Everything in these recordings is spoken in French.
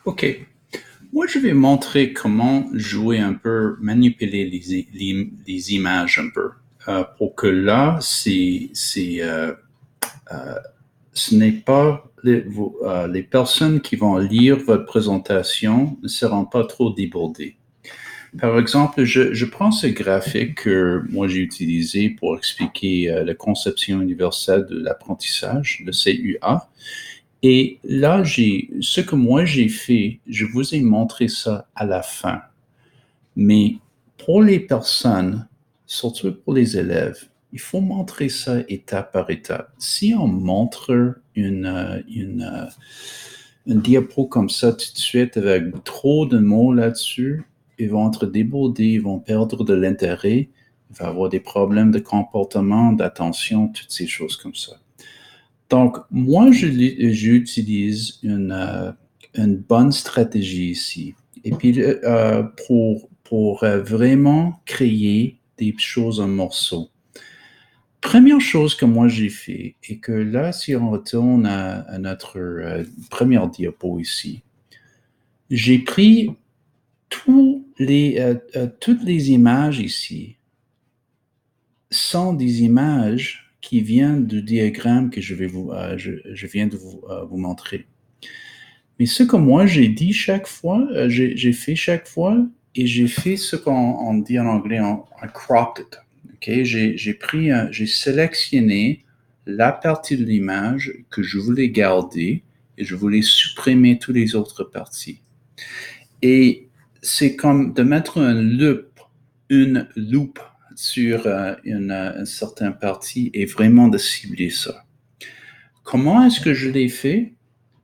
OK. Moi, je vais montrer comment jouer un peu, manipuler les images un peu. Pour que là, ce n'est pas les personnes qui vont lire votre présentation ne seront pas trop débordées. Par exemple, je prends ce graphique que moi j'ai utilisé pour expliquer la conception universelle de l'apprentissage, le CUA. Et là, ce que moi j'ai fait, je vous ai montré ça à la fin. Mais pour les personnes, surtout pour les élèves, il faut montrer ça étape par étape. Si on montre une diapo comme ça tout de suite avec trop de mots là-dessus, ils vont être débordés, ils vont perdre de l'intérêt, il va y avoir des problèmes de comportement, d'attention, toutes ces choses comme ça. Donc, moi, j'utilise une bonne stratégie ici. Et puis, pour vraiment créer des choses en morceaux. Première chose que moi j'ai fait, et que là, si on retourne à notre première diapo ici, j'ai pris toutes les images ici sont des images qui viennent du diagramme que je viens de vous montrer. Mais ce que moi j'ai dit chaque fois, j'ai fait chaque fois, et j'ai fait ce qu'on dit en anglais en cropped it. Okay? J'ai sélectionné la partie de l'image que je voulais garder et je voulais supprimer toutes les autres parties. Et c'est comme de mettre une loupe sur une certaine partie et vraiment de cibler ça. Comment est-ce que je l'ai fait?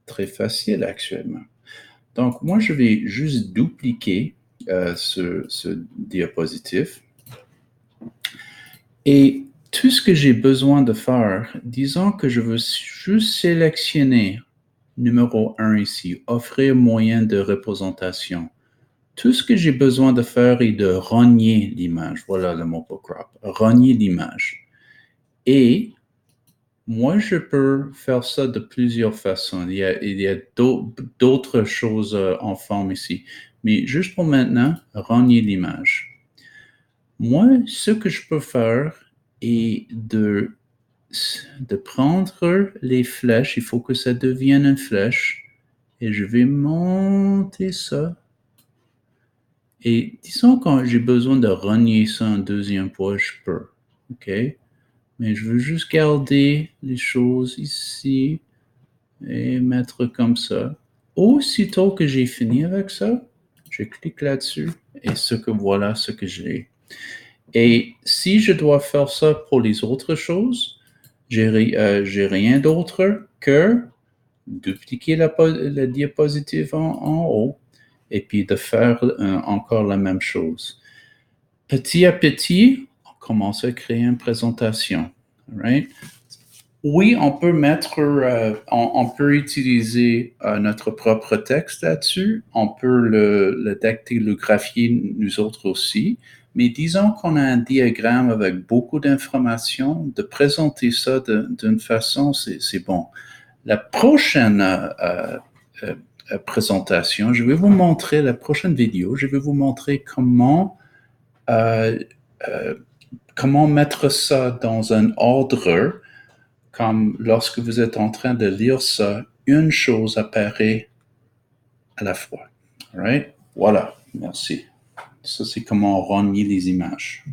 Très facile actuellement. Donc, moi, je vais juste dupliquer ce diapositive. Et tout ce que j'ai besoin de faire, disons que je veux juste sélectionner numéro 1 ici, offrir moyen de représentation. Tout ce que j'ai besoin de faire est de rogner l'image. Voilà le mot pour crop. Rogner l'image. Et moi, je peux faire ça de plusieurs façons. Il y a d'autres choses en forme ici. Mais juste pour maintenant, rogner l'image. Moi, ce que je peux faire est de prendre les flèches. Il faut que ça devienne une flèche. Et je vais monter ça. Et disons quand j'ai besoin de rogner ça une deuxième fois, je peux. OK? Mais je veux juste garder les choses ici et mettre comme ça. Aussitôt que j'ai fini avec ça, je clique là-dessus et voilà ce que j'ai. Et si je dois faire ça pour les autres choses, j'ai rien d'autre que dupliquer la diapositive en haut et puis de faire encore la même chose. Petit à petit, on commence à créer une présentation. Right? Oui, on peut utiliser notre propre texte là-dessus. On peut le dactylographier nous autres aussi. Mais disons qu'on a un diagramme avec beaucoup d'informations, de présenter ça d'une façon, c'est bon. La prochaine présentation, je vais vous montrer, la prochaine vidéo, je vais vous montrer euh, euh, comment mettre ça dans un ordre, comme lorsque vous êtes en train de lire ça, une chose apparaît à la fois. All right? Voilà, merci. Ça, c'est comment on renie les images.